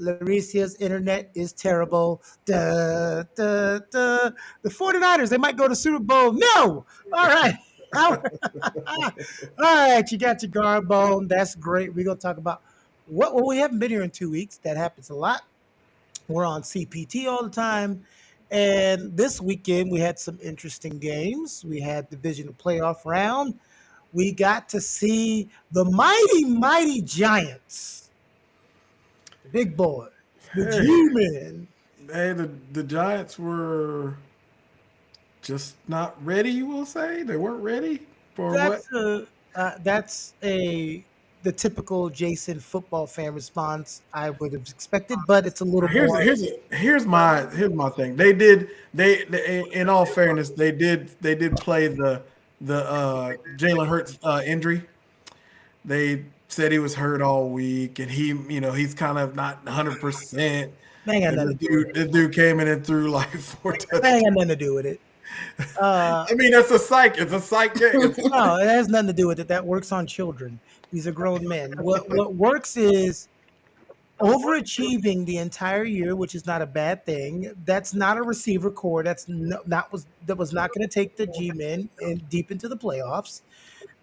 Laricia's internet is terrible. The 49ers, they might go to Super Bowl. No! All right. All right, you got your guard bone. That's great. We're going to talk about what well, we haven't been here in 2 weeks. That happens a lot. We're on CPT all the time. And this weekend, we had some interesting games. We had divisional playoff round. We got to see the mighty Giants, the big boys, the Hey, G-Men. hey, the Giants were just not ready. You will say they weren't ready for what? That's the typical Jason football fan response I would have expected, but it's a little Here's more. here's here's my thing. They in all fairness they did play the Jalen Hurts injury. They said he was hurt all week, and he's kind of not 100%. They ain't got And nothing this to do with dude, it. this dude came in and threw like four They touchdowns. ain't got nothing to do with it. Uh, I mean, that's a psych. It's a psych game. no, it has nothing to do with it. That works on children. These are grown men. What works is overachieving the entire year, which is not a bad thing. That's not a receiver core. That was not going to take the G-men in deep into the playoffs.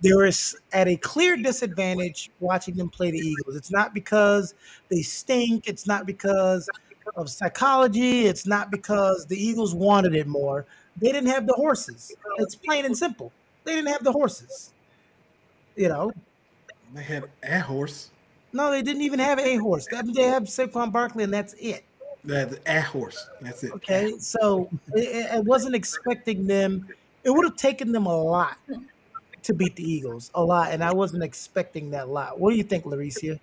They were at a clear disadvantage watching them play the Eagles. It's not because they stink. It's not because of psychology. It's not because the Eagles wanted it more. They didn't have the horses. It's plain and simple. They didn't have the horses. You know, They had a horse. no, they didn't even have a horse. They have Saquon Barkley, and that's it. They had a horse. That's it. Okay, so I wasn't expecting them. It would have taken them a lot to beat the Eagles, a lot, and I wasn't expecting that lot. What do you think, Laricia?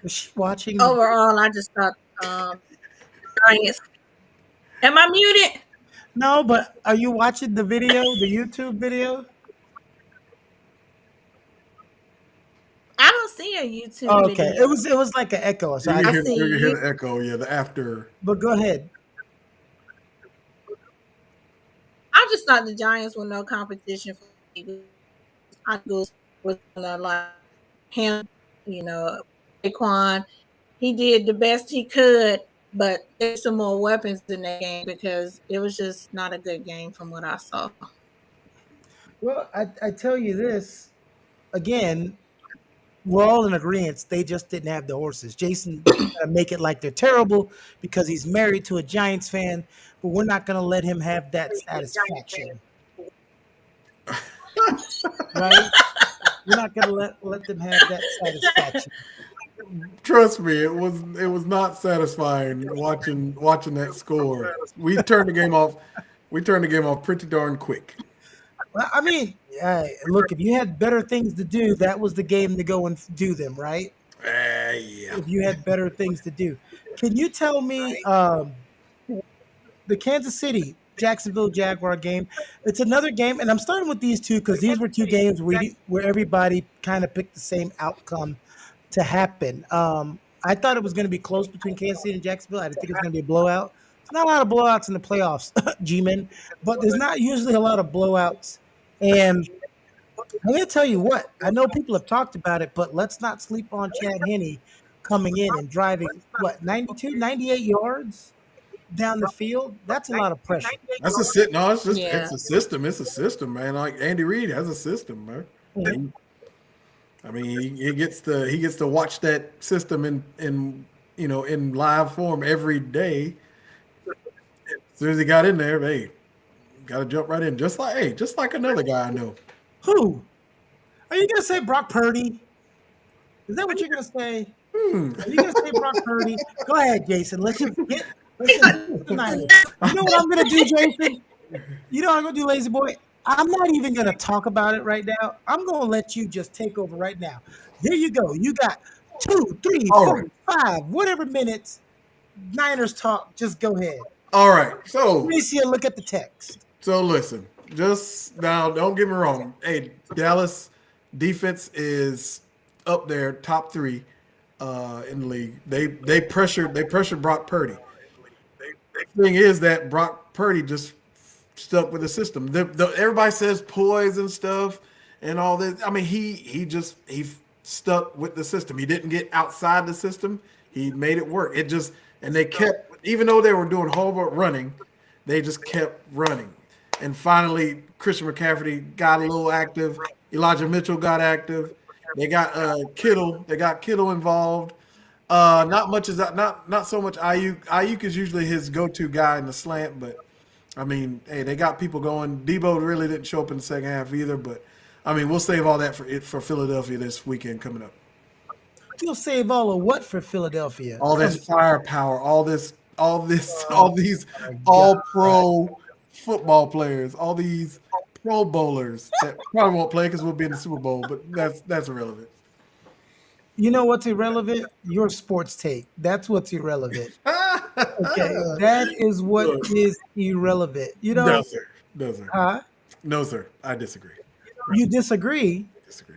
Was she watching the? Overall, I just thought Giants. Am I muted? No, but are you watching the video, the YouTube video? I don't see a YouTube Oh, okay, video. it was like an echo. So You can I, hear, see you can hear you. the echo. Yeah, the after. but go ahead. I just thought the Giants were no competition for the Eagles. I was gonna like him, you know, Saquon. He did the best he could, but there's some more weapons in that game because it was just not a good game from what I saw. Well, I tell you this again. We're all in agreement. They just didn't have the horses. Jason trying to make it like they're terrible because he's married to a Giants fan, but we're not going to let him have that satisfaction, right? We're not going to let them have that satisfaction. Trust me, it was not satisfying watching that score. We turned the game off. We turned the game off pretty darn quick. Well, I mean, look, if you had better things to do, that was the game to go and do them, right? Yeah. If you had better things to do. Can you tell me the Kansas City Jacksonville Jaguar game? It's another game, and I'm starting with these two because these were two games where everybody kind of picked the same outcome to happen. I thought it was going to be close between Kansas City and Jacksonville. I didn't think it was going to be a blowout. There's not a lot of blowouts in the playoffs, G-Men, but there's not usually a lot of blowouts. And I'm going to tell you what, I know people have talked about it, but let's not sleep on Chad Henne coming in and driving, 92, 98 yards down the field. That's a lot of pressure. That's a sit. No, Yeah. it's a system. It's a system, man. Like Andy Reid has a system, man. Mhm. I mean, he gets to watch that system in live form every day. As soon as he got in there, hey, got to jump right in, just like another guy I know. Who? Are you going to say Brock Purdy? Is that what you're going to say? Are you going to say Brock Purdy? Go ahead, Jason. Let's just get the Niners. You know what I'm going to do, Jason? You know what I'm going to do, Lazy Boy? I'm not even going to talk about it right now. I'm going to let you just take over right now. Here you go. You got 2, 3, All 4, right. 5, whatever minutes Niners talk. Just go ahead. All right, so Let me see a look at the text. listen, just now, don't get me wrong. Hey, Dallas defense is up there, top 3 in the league. They pressured Brock Purdy. The thing is that Brock Purdy just stuck with the system. Everybody says poise and stuff and all this. I mean, he stuck with the system. He didn't get outside the system. He made it work. It just and they kept even though they were doing horrible running, they just kept running. And finally, Christian McCaffrey got a little active. Elijah Mitchell got active. They got Kittle. They got Kittle involved. Not much is not so much Ayuk. Ayuk is usually his go-to guy in the slant, but I mean, hey, they got people going. Debo really didn't show up in the second half either, but I mean, we'll save all that for Philadelphia this weekend coming up. You'll save all of what for Philadelphia? All this Come firepower, all on, these my God. all pro football players, all these pro bowlers that probably won't play because we'll be in the Super Bowl, but that's irrelevant. You know what's irrelevant? Your sports take. That's what's irrelevant. Okay, that is what Look, is irrelevant. You no know, sir, no sir, huh? no sir. I disagree. You disagree? Disagree.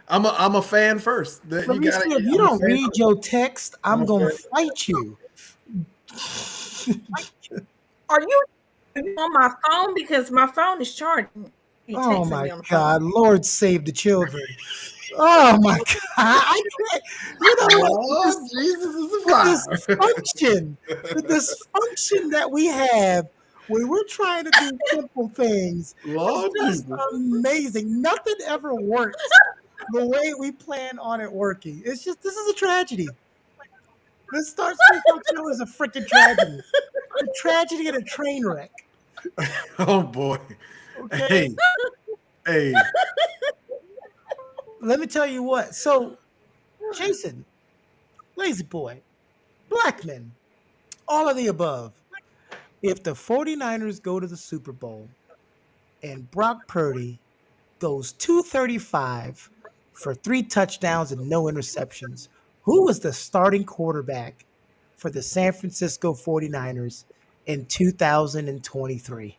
I'm a fan first. You got Larissa, if you I'm a don't fan. read your text, I'm I'm a gonna fan. fight you. Are you on my phone? Because my phone is charging. You Oh texting my me on the God, phone. Lord save the children. Oh my God, I can't. You know what? Oh, Jesus is a The fire. dysfunction, the dysfunction that we have when we're trying to do simple things is Lord just Jesus. amazing. Nothing ever works the way we plan on it working. It's just this is a tragedy. This Start Springfield show is a freaking tragedy. A tragedy and a train wreck. Oh boy. Okay, Hey, hey. let me tell you what. So, Jason, Lazy Boy, Blackman, all of the above. If the 49ers go to the Super Bowl and Brock Purdy goes 235 for 3 touchdowns and no interceptions, who was the starting quarterback for the San Francisco 49ers in 2023?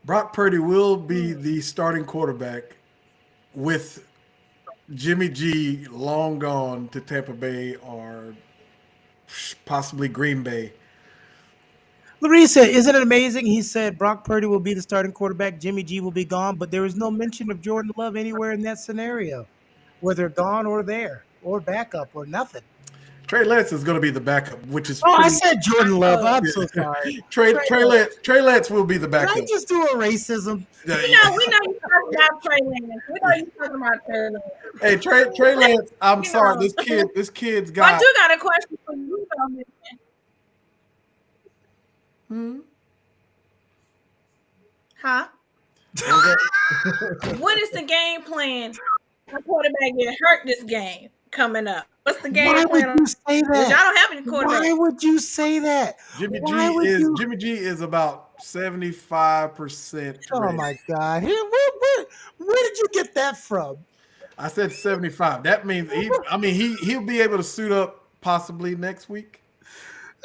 Brock Purdy will be the starting quarterback with Jimmy G long gone to Tampa Bay or possibly Green Bay. Larissa, isn't it amazing? He said Brock Purdy will be the starting quarterback, Jimmy G will be gone, but there is no mention of Jordan Love anywhere in that scenario, whether gone or there, or backup or nothing. Trey Lance is going to be the backup, which is Oh, I pretty. said Jordan Love. I'm so Yeah. sorry. Trey Trey Trey Lance. Lance Trey Lance will be the Did I backup. just do a racism? Yeah, We know you're talking about Trey Lance. We know you're talking about Trey Lance. hey, Trey Lance. I'm You sorry. know. This kid's But I got. do got a question for you, though. Hmm? Huh? What was that? What is the game plan? My quarterback get hurt this game coming up. What's the Why game would plan? you say Because that? y'all don't have any Why quarterbacks. would you say that? Jimmy G Why would is you? Jimmy G is about 75% Oh ready. my God! Where did you get that from? I said 75. That means he'll be able to suit up possibly next week.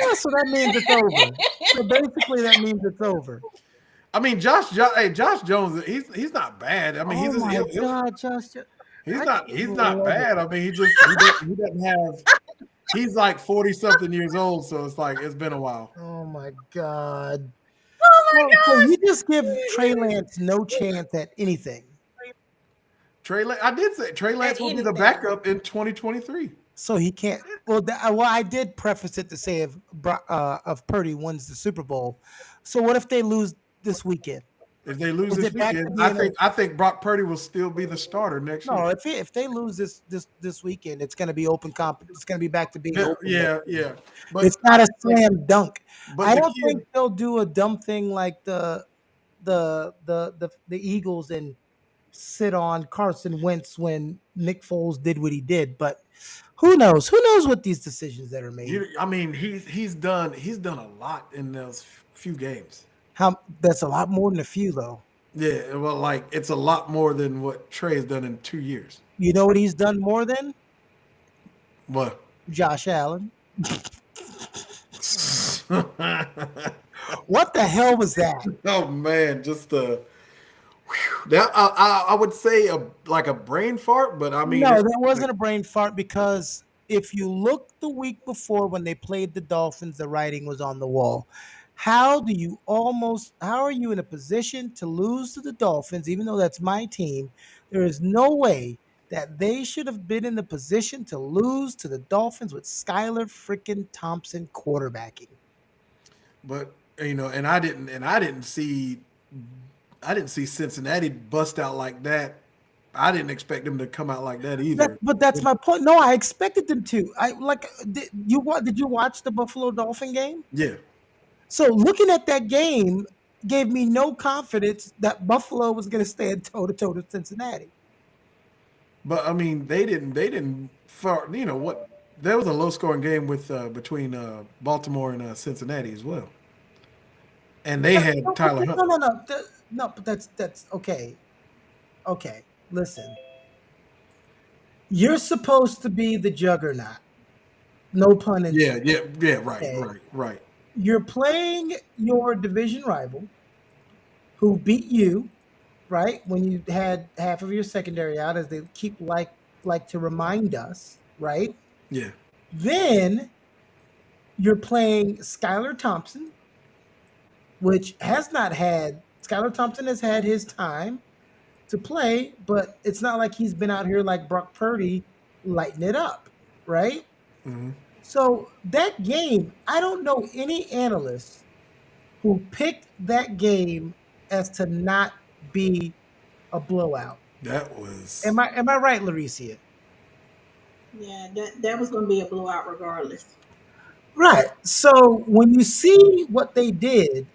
Yeah, so that means it's over. So basically, that means it's over. I mean, hey, Josh Jones, he's not bad. I mean, Oh my he'll God, Josh! he's I not can't he's not love it. bad. I mean, he doesn't have he's like 40 something years old, so it's like it's been a while. Oh my God! Oh So my you just give Trey gosh. Lance no chance at anything. I did say Trey At Lance will be the anything. backup in 2023. So he can't. Well, I did preface it to say if Purdy wins the Super Bowl. So what if they lose this weekend? If they lose Is this it back to weekend, being a I think Brock Purdy will still be the starter next year. no? If they lose this weekend, it's going to be open comp. It's going to be back to being Yeah, open next yeah, year. yeah. But It's not a slam dunk. but I the don't think kid, they'll do a dumb thing like the Eagles and sit on Carson Wentz when Nick Foles did what he did. But who knows? Who knows what these decisions that are made? I mean, he's done a lot in those few games. How that's a lot more than a few though. Yeah, well, like it's a lot more than what Trey has done in 2 years. You know what he's done more than? But Josh Allen. What the hell was that? oh man, just that I would say like a brain fart, but I mean No, it's that like wasn't a brain fart because if you look the week before when they played the Dolphins, the writing was on the wall. how are you in a position to lose to the Dolphins, even though that's my team? There is no way that they should have been in the position to lose to the Dolphins with Skylar freaking Thompson quarterbacking. But and I didn't see Cincinnati bust out like that. I didn't expect them to come out like that either. But that's my point. No, I expected them to. I like did you watch the Buffalo Dolphin game? Yeah, So looking at that game gave me no confidence that Buffalo was going to stand toe to toe to Cincinnati. but I mean, they didn't. What? There was a low scoring game with between Baltimore and Cincinnati as well, and they had No, Tyler no, Huntley. no, no, no. But that's okay. Okay, listen. You're supposed to be the juggernaut. No pun Yeah, intended. yeah, yeah. Right, Okay, right, right. you're playing your division rival who beat you right when you had half of your secondary out, as they keep like to remind us, right? Yeah. Then you're playing Skylar Thompson, which has not had Skylar Thompson has had his time to play, but it's not like he's been out here like Brock Purdy lighting it up, right? Hmm. So that game, I don't know any analyst who picked that game as to not be a blowout. That was Am I right, Laricia? Yeah, that was going to be a blowout regardless. Right. So when you see what they did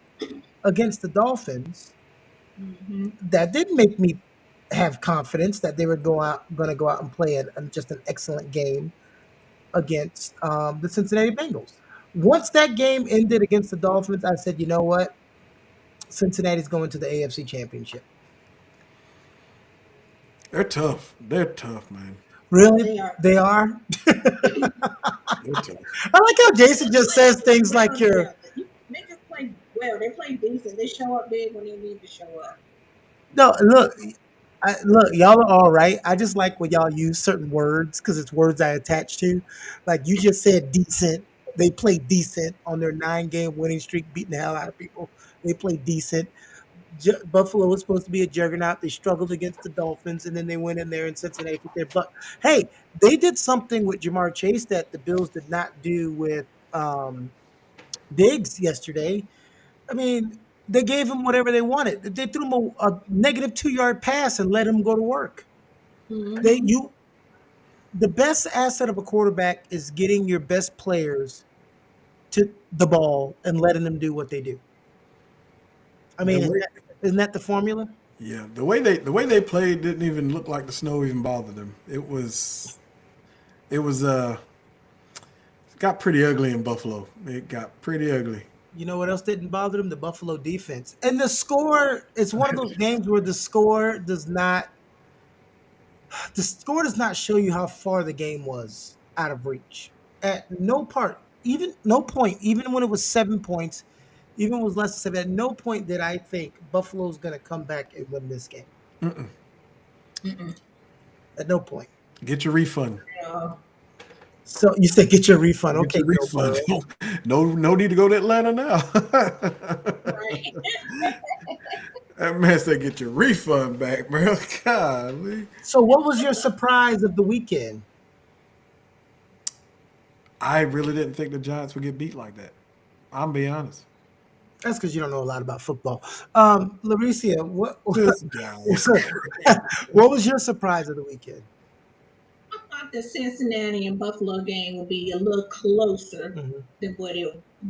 against the Dolphins, Hmm. that did make me have confidence that they were going to go out and play just an excellent game against the Cincinnati Bengals. Once that game ended against the Dolphins, I said, you know what, Cincinnati's going to the AFC Championship. they're tough. They're tough, man. Really, They are. they are. They're tough. I like how Jason just says things like Well, you're. yeah, they just play well. They play decent. They show up big when they need to show up. No, look, look, y'all are all right. I just like when y'all use certain words because it's words I attach to. Like you just said, decent. They play decent on their 9 game winning streak, beating the hell out of people. They play decent. Buffalo was supposed to be a juggernaut. They struggled against the Dolphins, and then they went in there and Cincinnati with their butt. Hey, they did something with Jamar Chase that the Bills did not do with Diggs yesterday. I mean, they gave him whatever they wanted. They threw him a negative 2 yard pass and let him go to work. They Hmm. you the best asset of a quarterback is getting your best players to the ball and letting them do what they do. I The mean, way, isn't that the formula? yeah, the way they played didn't even look like the snow even bothered them. It was got pretty ugly in Buffalo. It got pretty ugly. You know what else didn't bother them? The Buffalo defense. And the score, it's one of those games where the score does not show you how far the game was out of reach. At no part, even no point, even when it was 7 points, even when it was less than seven, at no point did I think Buffalo's going to come back and win this game. Mm-mm. At no point. Get your refund. Yeah. So you said get your refund. Get Okay, your Joe refund. Burrow. No need to go to Atlanta now. Right. That man said, "Get your refund back, bro." Golly. So what was your surprise of the weekend? I really didn't think the Giants would get beat like that. I'm be honest. That's because you don't know a lot about football. Laricia, what This guy is what was your surprise of the weekend? I thought the Cincinnati and Buffalo game would be a little closer Mhm.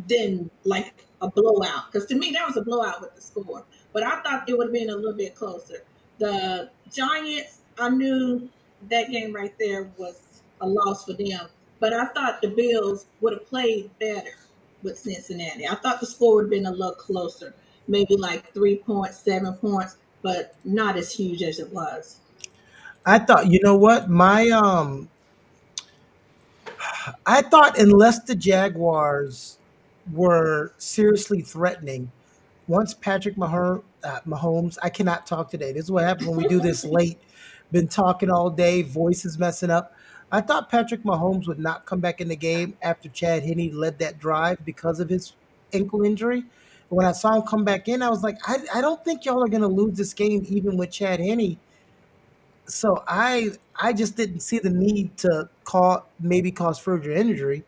than like a blowout. Because to me, that was a blowout with the score. But I thought it would have been a little bit closer. The Giants, I knew that game right there was a loss for them. But I thought the Bills would have played better with Cincinnati. I thought the score would have been a little closer, maybe like 3 points, 7 points, but not as huge as it was. I thought, you know what, I thought unless the Jaguars were seriously threatening, once Mahomes, I cannot talk today. This is what happens when we do this late. Been talking all day, voice is messing up. I thought Patrick Mahomes would not come back in the game after Chad Henne led that drive because of his ankle injury. And when I saw him come back in, I was like, I don't think y'all are going to lose this game even with Chad Henne. So I just didn't see the need to cause further injury.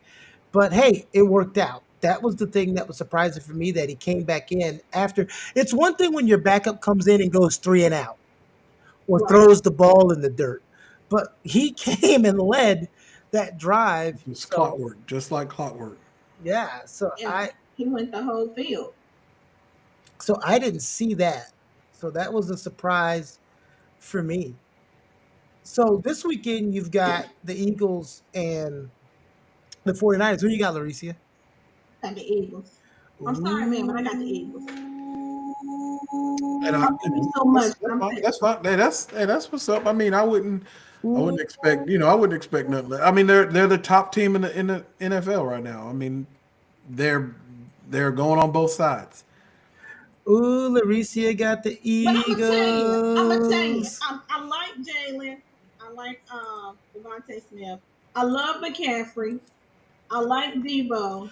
But hey, it worked out. That was the thing that was surprising for me that he came back in after. It's one thing when your backup comes in and goes 3 and out or Right. throws the ball in the dirt, but he came and led that drive. It's So clockwork, just like clockwork. yeah, And he went the whole field. so I didn't see that. So that was a surprise for me. So this weekend you've got the Eagles and the 49ers. Who you got, Laricia? Got the Eagles. I'm sorry, man, but I got the Eagles. And I love you so much, but that's I'm fine. picking. That's fine. Hey, that's what's up. I mean, I Ooh, wouldn't expect, I wouldn't expect nothing. I mean, they're the top team in the NFL right now. I mean, they're they're going on both sides. ooh, Laricia got the But I'm gonna tell you, Eagles. I like Jalen. I like Devontae Smith. I love McCaffrey. I like Debo.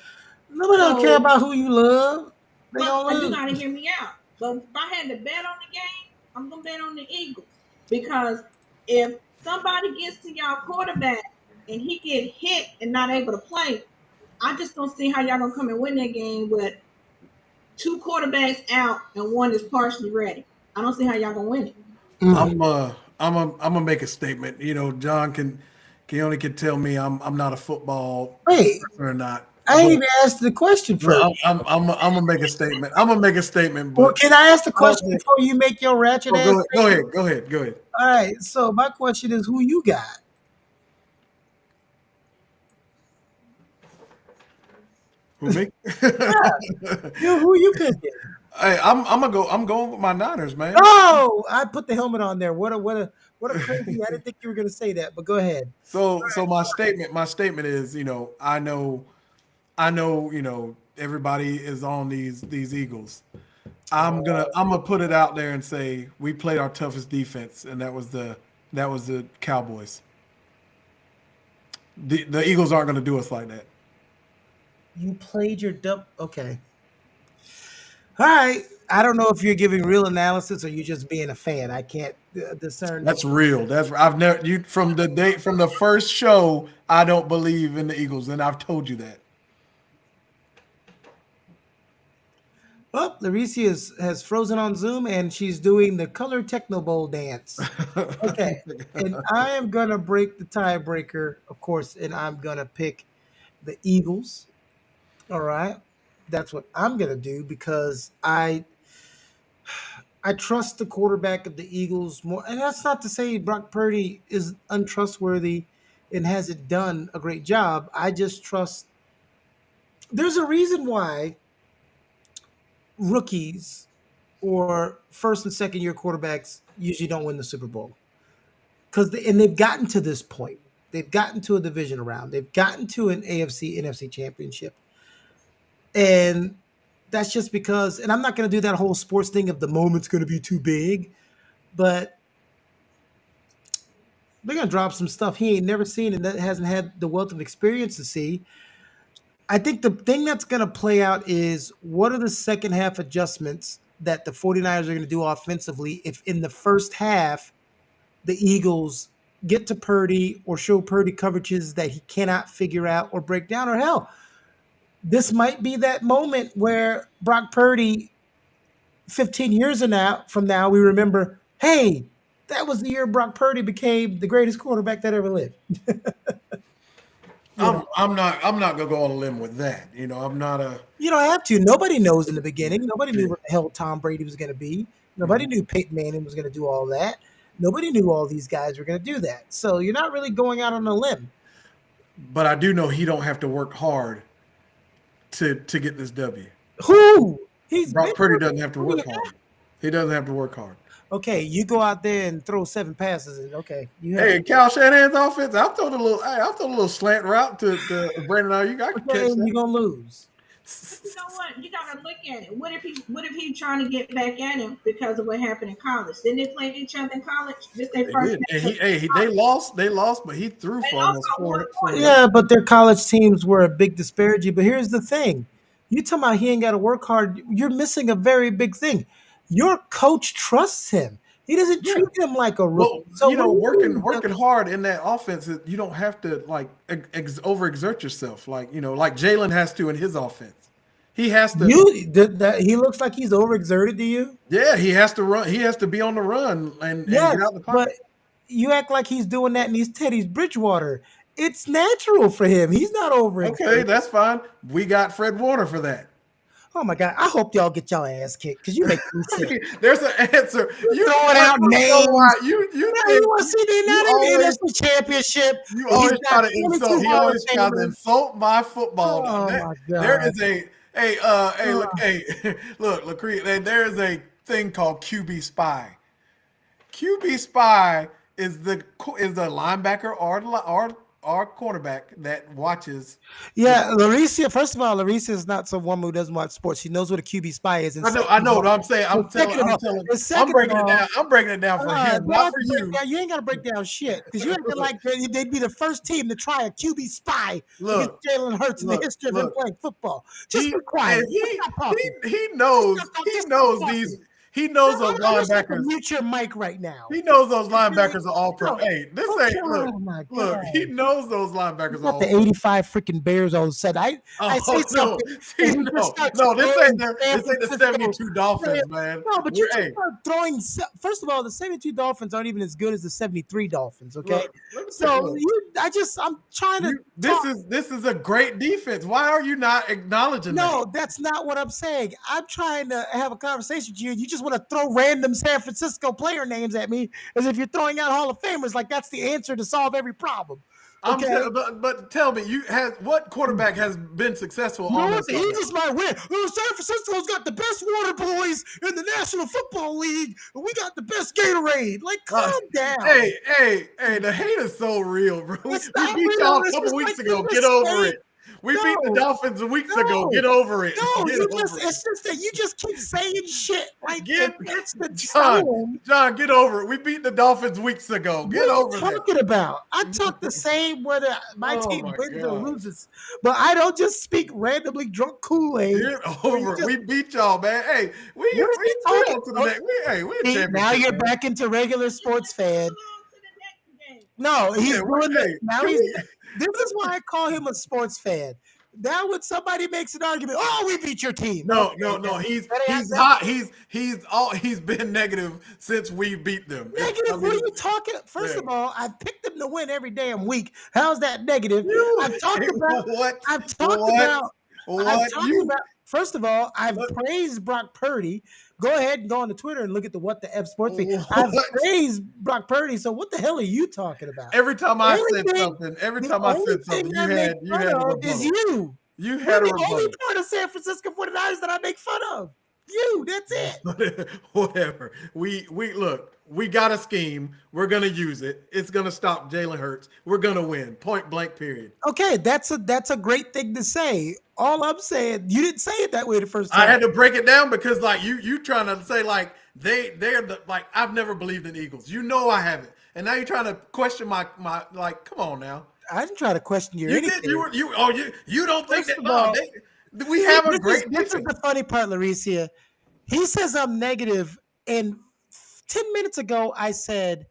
Nobody don't care So, about who you love. They but gonna you gotta lose. hear me out. But if I had to bet on the game, I'm gonna bet on the Eagles because if somebody gets to y'all quarterback and he get hit and not able to play, I just don't see how y'all gonna come and win that game with two quarterbacks out and one is partially ready. I don't see how y'all gonna win it. Mm. I'm gonna make a statement. John can Keoni can tell me I'm not a football Wait, person or not, I ain't but even asked the question first. I'm gonna make a statement. I'm gonna make a statement, Well, but can I ask the I don't question think. before you make your ratchet Oh, ass go statement? ahead, go ahead, go ahead. All right. So my question is, who you got? Who me? Yeah, who you picking? Hey, I'm going with my Niners, man. Oh, I put the helmet on there. What a crazy! I didn't think you were gonna say that, but go ahead. So my statement is, I know, everybody is on these Eagles. I'm gonna put it out there and say we played our toughest defense, and that was the Cowboys. The Eagles aren't gonna do us like that. You played your dub. Okay. All right. I don't know if you're giving real analysis or you just being a fan. I can't discern the. That's real. I've never you from the first show. I don't believe in the Eagles, and I've told you that. Oh, Laricia has frozen on Zoom and she's doing the color techno bowl dance. Okay. And I am going to break the tiebreaker, of course, and I'm going to pick the Eagles. All right. That's what I'm going to do because I trust the quarterback of the Eagles more. And that's not to say Brock Purdy is untrustworthy and hasn't done a great job. I just trust. There's a reason why rookies or first and second year quarterbacks usually don't win the Super Bowl and they've gotten to this point. They've gotten to a division round. They've gotten to an AFC NFC championship, and that's just because. And I'm not going to do that whole sports thing of the moment's going to be too big, but they're going to drop some stuff he ain't never seen and that hasn't had the wealth of experience to see. I think the thing that's going to play out is what are the second half adjustments that the 49ers are going to do offensively if in the first half the Eagles get to Purdy or show Purdy coverages that he cannot figure out or break down, or hell, this might be that moment where Brock Purdy, 15 years from now, we remember, hey, that was the year Brock Purdy became the greatest quarterback that ever lived. You know, I'm not gonna go on a limb with that. I'm not a. you don't have to. Nobody knows in the beginning. Nobody knew what the hell Tom Brady was going to be. Nobody knew Peyton Manning was going to do all that. Nobody knew all these guys were going to do that. So you're not really going out on a limb. But I do know he don't have to work hard to get this W. Who? He's been Brock Purdy working. doesn't have to What do work you hard. have? He doesn't have to work hard. Okay, you go out there and throw 7 passes, and okay, you have. Hey, Cal Shanahan's offense. I'll throw a little slant route to Brandon Ayuk. I can Okay, catch and that. you're gonna lose. You know what? You gotta look at it. What if he trying to get back at him because of what happened in college? Didn't they play each other in college? This their They first did, and matchup in they college. lost, but he threw They for lost almost by one four point. yards. Yeah, but their college teams were a big disparity. But here's the thing: You talking about he ain't got to work hard? You're missing a very big thing. Your coach trusts him. He doesn't Yeah. treat him like a Well, rookie. So what do you working mean? working hard in that offense, you don't have to like overexert yourself. Like like Jalen has to in his offense. He has to. He looks like he's overexerted to you. Yeah, he has to run. He has to be on the run and get Yes, out the but pocket. you act like he's doing that in these Teddy's Bridgewater. It's natural for him. He's not Okay, overexerted. that's fine. We got Fred Warner for that. Oh my god! I hope y'all get y'all ass kicked because you make me sick. There's an answer. You Throwing I out don't know why names. you Now you think want to see the you not in the always NFC Championship, you and he's always got try to insult. 22 He Hall of always tries to Famers. insult my football. Oh There, my there god! is a look look Lacree. There is a thing called QB spy. QB spy is the linebacker or cornerback that watches. The, Yeah, Larissa. First of all, Larissa is not someone who doesn't watch sports. She knows what a QB spy is. And I second of know all, what I'm saying. and second of all, and I'm second of breaking it all, down. I'm breaking it down for him, don't not have for to break you. down. You ain't got to break down shit because you acting like they'd be the first team to try a QB spy against Look, Jalen Hurts in the look, history of him look. playing football. Just He be and quiet. Just stop talking. he Just knows stop talking. he Just stop knows these talking. he No, knows those I wish I could linebackers. mute your mic right now. He knows those Okay? linebackers are all pro. No. Hey, this Okay. ain't Oh my look. He god. knows those You linebackers are got all the pro. 85 freaking Bears all of a sudden. I say Oh no, something see, and he just no, starts no. throwing San This ain't the Francisco. 72 Dolphins, man. No, but you We're just hey, start throwing. First of all, the 72 Dolphins aren't even as good as the 73 Dolphins. Okay, look. Let me say, so look. I'm trying to You talk. this is a great defense. Why are you not acknowledging that? No, that's not what I'm saying. I'm trying to have a conversation with you. You just want to throw random San Francisco player names at me as if you're throwing out Hall of Famers like that's the answer to solve every problem. Okay. But tell me, you has what quarterback has been successful You know on what? us The like that? Eagles might win. Oh, San Francisco's got the best water boys in the National Football League, and we got the best Gatorade. Like, Uh, calm down. hey, the hate is so real, bro. It's We not beat real. y'all a It's couple just weeks like you ago. Get just over say, it. We beat the no, Dolphins weeks ago. no, Get over it. no. Get over it. It's just that you just keep saying shit like Get that's the John, tone. John, get over it. We beat the Dolphins weeks ago. What Get are you over that. talking about? I talk the same whether my Oh team my wins or gosh. loses, but I don't just speak randomly drunk Kool-Aid. Get Where you over it. just We beat y'all, man. Hey, what is he we talking on to the about? next. We a See, now championship, you're man. back into regular sports fan. No, he's Yeah, doing the hey, now. can He's we? this is why I call him a sports fan. Now, when somebody makes an argument, oh, we beat your team. No, Okay, no, no. He's that's hot. He's been negative since we beat them. I negative. What are mean, you talking? First yeah. of all, I've picked them to win every damn week. How's that negative? You I've talked about. what? I've talked What? about. I've What? talked You about. First of all, I've what? praised Brock Purdy. Go ahead and go on to Twitter and look at the What the F Sports feed. I've What? praised Brock Purdy. So what the hell are you talking about? Every The time I only said thing something, I make you fun had a of is rebuttal. you. You You're had a the only rebuttal. part of San Francisco 49ers that I make fun of. You, that's it. Whatever. We look. We got a scheme. We're gonna use it. It's gonna stop Jalen Hurts. We're gonna win. Point blank. Period. Okay, that's a great thing to say. All I'm saying, you didn't say it that way the first I time. had to break it down because like you trying to say like they're the like I've never believed in Eagles. You know I haven't. And now you're trying to question my like come on now. I didn't try to question your You did anything. you don't think First that of all, we see, have a great this is defense. the funny part, Laricia. He says I'm negative, and 10 minutes ago I said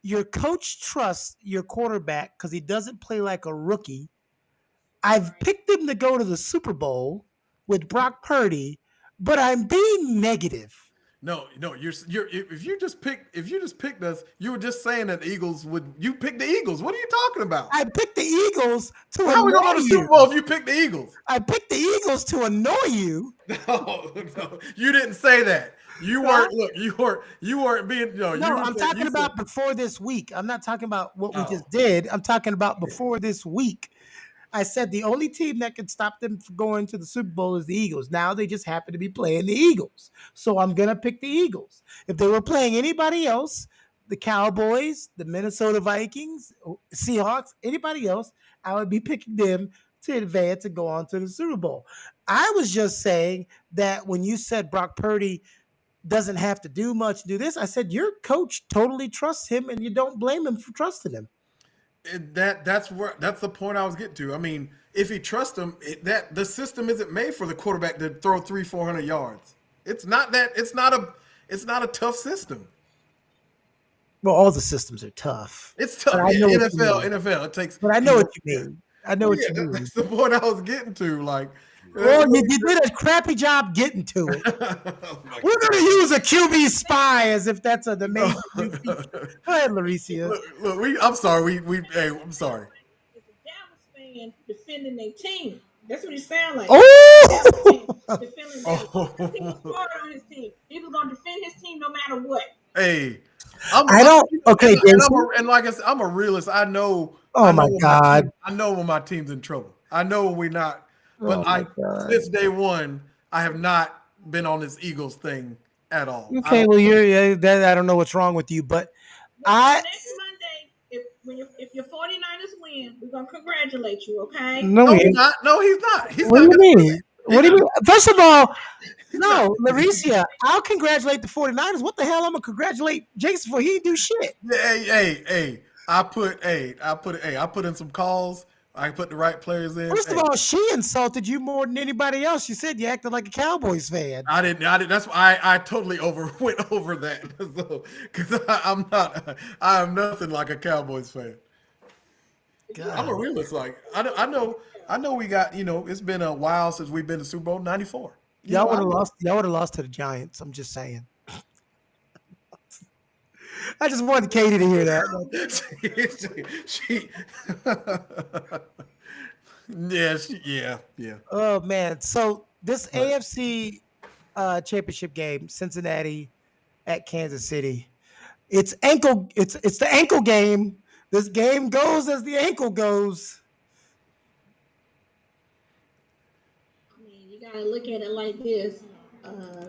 your coach trusts your quarterback because he doesn't play like a rookie. I've picked him to go to the Super Bowl with Brock Purdy, but I'm being negative. No, you're if you just picked us, you were just saying that the Eagles would you pick the Eagles. What are you talking about? I picked the Eagles to How are we gonna go annoy to the Super you. Bowl if you pick the Eagles? I picked the Eagles to annoy you. No, you didn't say that. You Huh? weren't look, you weren't being no, No, you I'm said talking you said about before this week. I'm not talking about what we oh just did. I'm talking about before this week. I said the only team that can stop them from going to the Super Bowl is the Eagles. Now they just happen to be playing the Eagles. So I'm going to pick the Eagles. If they were playing anybody else, the Cowboys, the Minnesota Vikings, Seahawks, anybody else, I would be picking them to advance and go on to the Super Bowl. I was just saying that when you said Brock Purdy doesn't have to do much, do this, I said your coach totally trusts him and you don't blame him for trusting him. that's the point I was getting to. I mean, if he trusts him, that the system isn't made for the quarterback to throw 300-400 yards. It's not that. It's not a tough system. Well, all the systems are tough, It's but tough. I Yeah, know what you NFL, mean. NFL. It takes But I know you what know. you Yeah. mean. I know Well, what yeah, you mean. that's the point I was getting to. Like, Well, you did a crappy job getting to it. oh my We're going to use a QB spy as if that's an amazing new feature. God. Go ahead, Laricia. Look. I'm sorry. Hey, I'm sorry. It's a Dallas fan defending their team. That's what he sound like. Dallas fan Oh, defending Dallas. He was Oh, smart on his team. He was gonna defend his team no matter what. hey, I don't. Okay, Jason. and like I said, I'm a realist. Oh my God. I know when my team's in trouble. I know when we're not. But Oh my God. since day one, I have not been on this Eagles thing at all. I Okay, don't. well, I don't know what's wrong with you, but So I next Monday, if your 49ers win, we're gonna congratulate you, okay? no, No, we he's ain't. not. No, he's not. He's What do not you gonna do that. mean? He's What do you not. mean? First of all, He's not. no, Laricia, I'll congratulate the 49ers. What the hell I'm gonna congratulate Jason for? He didn't do shit. Hey. I put in some calls. I put the right players in. First of Hey, all, she insulted you more than anybody else. She said you acted like a Cowboys fan. I didn't. I didn't. That's why I totally went over that. So, because I'm not. I am nothing like a Cowboys fan. I'm a God, realist. Like I know. We got. It's been a while since we've been to Super Bowl '94. y'all would I have know. lost. Y'all would have lost to the Giants. I'm just saying. I just wanted Katie to hear that. she, yeah, yeah. Oh man! So this But AFC championship game, Cincinnati at Kansas City. It's ankle. It's the ankle game. This game goes as the ankle goes. I mean, you gotta look at it like this. Uh,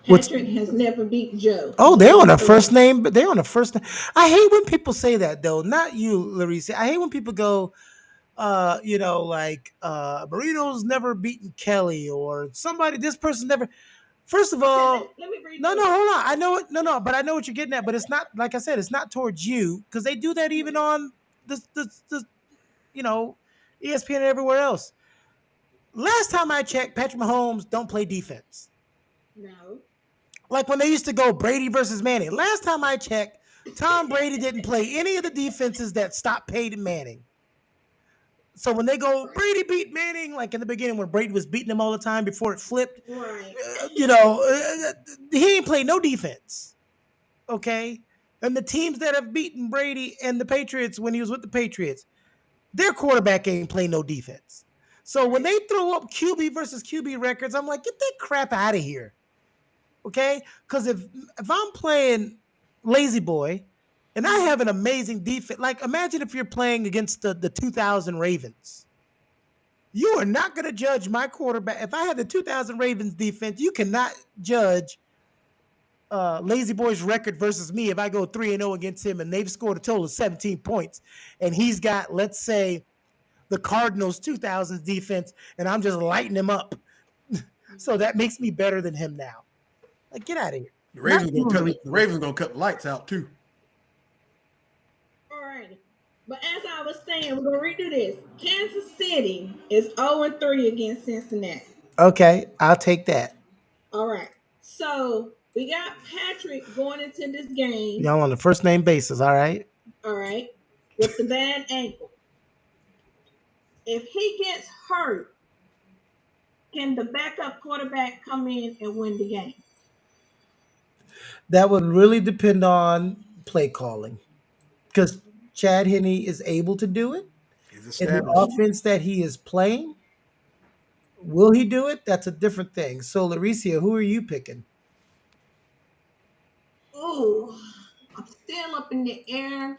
What's Patrick has never beat Joe. Oh, He's they're on 0 a first 3. name, but they're on a first name. I hate when people say that though. Not you, Larissa. I hate when people go, like Marino's never beaten Kelly or somebody. This person never. First of Okay, all, let me read no, this. hold on. I know it. No, but I know what you're getting at. But it's not like I said. It's not towards you because they do that even on this you know ESPN and everywhere else. Last time I checked, Patrick Mahomes don't play defense. No. Like when they used to go Brady versus Manning. Last time I checked, Tom Brady didn't play any of the defenses that stopped Peyton Manning. So when they go Right. Brady beat Manning, like in the beginning when Brady was beating him all the time before it flipped, Right. he ain't played no defense. Okay, and the teams that have beaten Brady and the Patriots when he was with the Patriots, their quarterback ain't play no defense. So when Right. they throw up QB versus QB records, I'm like, get that crap out of here. Okay, because if I'm playing lazy boy and I have an amazing defense, like imagine if you're playing against the 2000 Ravens. You are not going to judge my quarterback. If I had the 2000 Ravens defense, you cannot judge lazy boy's record versus me if I go 3-0 against him and they've scored a total of 17 points and he's got, let's say, the Cardinals 2000s defense and I'm just lighting him up. So that makes me better than him now. Like, get out of here. the Not Ravens you, gonna cut. The Mauricio. Ravens gonna cut the lights out too. All right. But as I was saying, we're gonna redo this. Kansas City is 0 3 against Cincinnati. Okay, I'll take that. All right. So we got Patrick going into this game, Y'all on the first name basis, all right? all right, with the bad ankle. If he gets hurt, can the backup quarterback come in and win the game? That would really depend on play calling because Chad Henne is able to do it He's in the established. offense that he is playing. Will he do it? That's a different thing. So, Laricia, who are you picking? Oh, I'm still up in the air.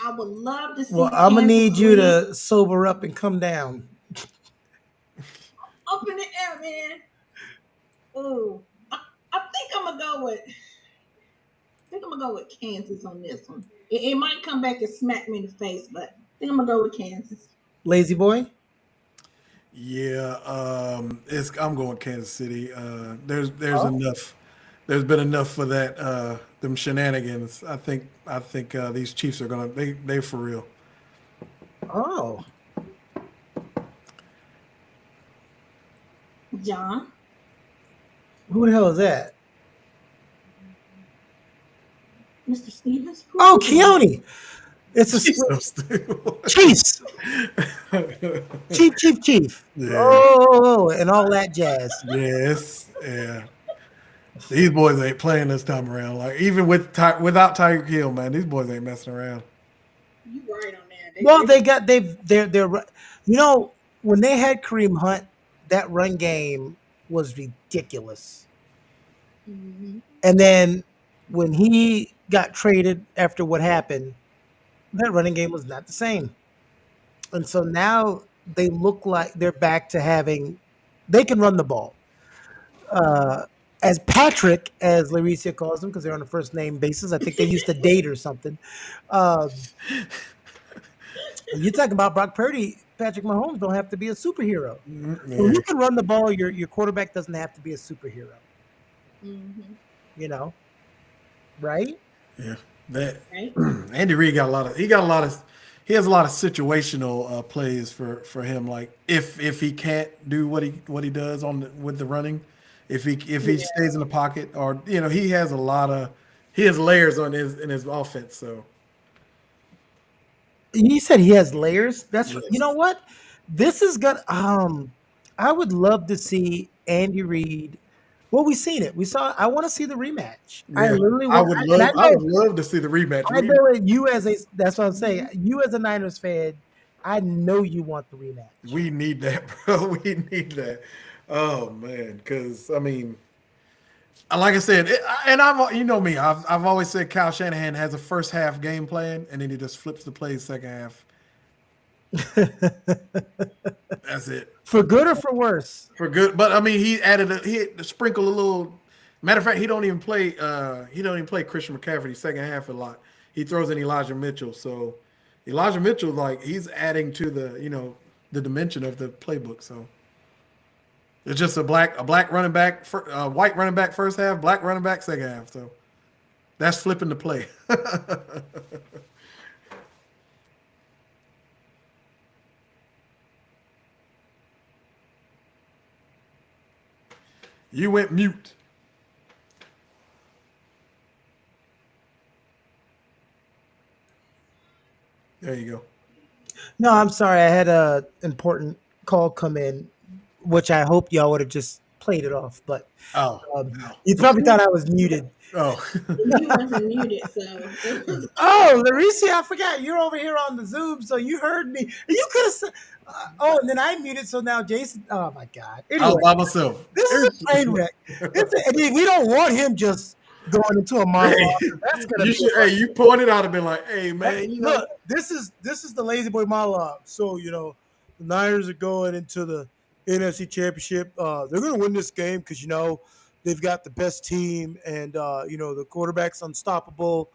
I would love to Well, see I'm gonna Kansas need you win. to sober up and come down. Up in the air, man. Oh, I think I'm gonna go with. I think I'm gonna go with Kansas on this one. It might come back and smack me in the face, but I think I'm gonna go with Kansas. Lazy boy. Yeah, I'm going Kansas City. There's Oh, enough. There's been enough for that. Them shenanigans. I think these Chiefs are gonna they for real. oh, John. Who the hell is that? Mr. Stevens. Who Oh, is that? Keoni. It's a He's split. so stupid. Chiefs. Chief. Yeah. Oh, and all that jazz. Yes. Yeah. These boys ain't playing this time around. Like even without Tyreek Hill, man, these boys ain't messing around. You right on that. Well, you know, when they had Kareem Hunt, that run game was ridiculous. Mhm. And then when he got traded after what happened, that running game was not the same. And so now they look like they're back to having they can run the ball. Uh, as Patrick, as Laricia calls him, because they're on a first name basis. I think they used to date or something. Um, you talking about Brock Purdy, Patrick Mahomes don't have to be a superhero. When Yeah. you can run the ball, your quarterback doesn't have to be a superhero. Mhm. You know, right? Yeah. That Right. Andy Reid got a lot of he got a lot of he has a lot of situational plays for him. Like if he can't do what he does with the running, if he Yeah. stays in the pocket or he has a lot of he has layers on his in his offense. So You said he has layers. You know yes, what? This is good. I would love to see Andy Reid. Well, we seen it. We saw. I want to see the rematch. I yeah, literally I want, would and I love I know, would love to see the rematch. I We know it, you as a. That's what I'm saying. You as a Niners fan, I know you want the rematch. we need that, bro. We need that. Oh man, because I mean, like I said, and you know me, I've always said Kyle Shanahan has a first half game plan, and then he just flips the plays second half. That's it For good or for worse. for good. But I mean, he sprinkled a little. Matter of fact, he don't even play Christian McCaffrey second half a lot. He throws in Elijah Mitchell, so Elijah Mitchell like he's adding to the dimension of the playbook. So it's just a black running back, white running back first half, black running back second half. So that's flipping the play. You went mute. There you go. No, I'm sorry. I had a important call come in, which I hope y'all would have just played it off. But Oh um, no. you probably thought I was muted. Oh. You wasn't muted, so it was Oh, Larissa, I forgot you're over here on the Zoom, so you heard me. You could have said, "Oh," and then I muted. So now Jason. Oh my God. I was Anyway, by myself. this is a train wreck. I mean, we don't want him just going into a monologue. Hey, 'Cause that's gonna you be should. Hey, you pointed out and been like, "Hey, man, look. This is the lazy boy monologue. So the Niners are going into the NFC Championship. They're going to win this game because they've got the best team, and the quarterback's unstoppable.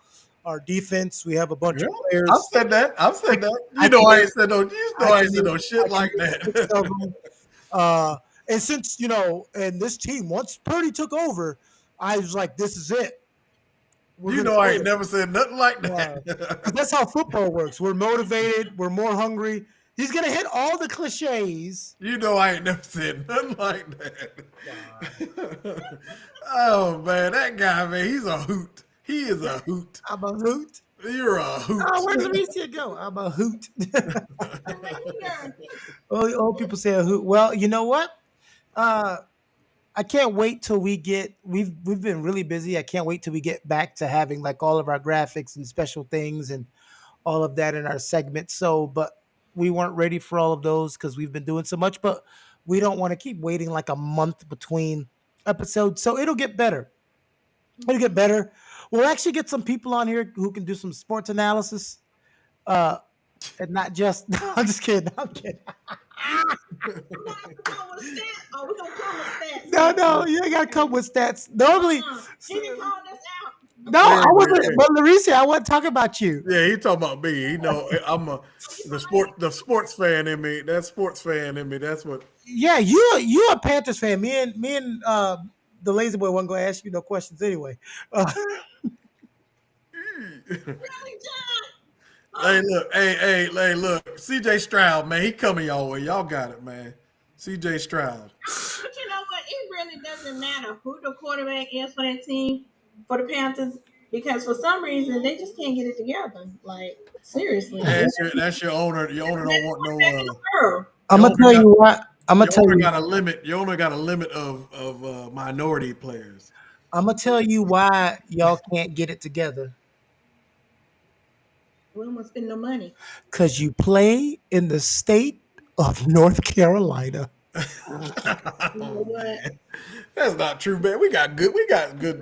Our defense, we have a bunch yeah, of I've players. said that. I've I, said that. I can name You know, I I can ain't said name no I shit can like name 6 that. of them. Uh, and since and this team once Purdy took over, I was like, this is it. We're You gonna know, I ain't win. never said nothing like Because that. that's how football works. We're motivated. We're more hungry. He's gonna hit all the cliches. You know, I ain't never said nothing like Uh, that. Oh man, that guy, man, he's a hoot. He is a hoot. I'm a hoot. You're a Oh, hoot. where's Alicia go? I'm a hoot. I'm right here. Old people say a hoot. Well, you know what? Uh, I can't wait till we've been really busy. I can't wait till we get back to having like all of our graphics and special things and all of that in our segment. So, but we weren't ready for all of those because we've been doing so much. But we don't want to keep waiting like a month between episodes. So it'll get better. It'll get better. We'll actually get some people on here who can do some sports analysis, uh, and not just. No, I'm just kidding. I'm kidding. Come with stats. Oh, we gonna come with stats No, now. no, you ain't gotta come with stats. Normally, He didn't call us out. no, Hey, I man, wasn't. hey. But Larissa, I wasn't talking about you. Yeah, he talking about me. I'm the sports fan in me. That sports fan in me. That's what. Yeah, you a Panthers fan. Me and the lazy boy wasn't gonna ask you no questions anyway. Really, John? Hey, Oh, look. Hey, look. CJ Stroud, man, he coming y'all way. Y'all got it, man. CJ Stroud. but you know really doesn't matter who the quarterback is for that team for the Panthers because for some reason they just can't get it together. Like seriously, That's your owner. Your owner don't best want quarterback in no. the world. I'm Your gonna owner tell got you what. I'm gonna your tell owner you. got a limit. Your owner got a limit of minority players. I'm gonna tell you why y'all can't get it together. We don't want to spend no money. Cause you play in the state of North Carolina. You know Oh what? man, that's not true, man. We got good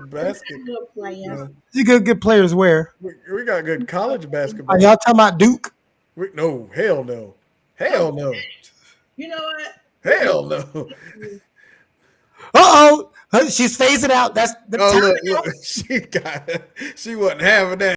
basket. Good players. You good players where? We got good college Are basketball. y'all talking about Duke? No, hell no, Oh, hell no, you know what? We hell no. can. Uh oh, she's phasing out. That's the Oh time. look, she wasn't having that.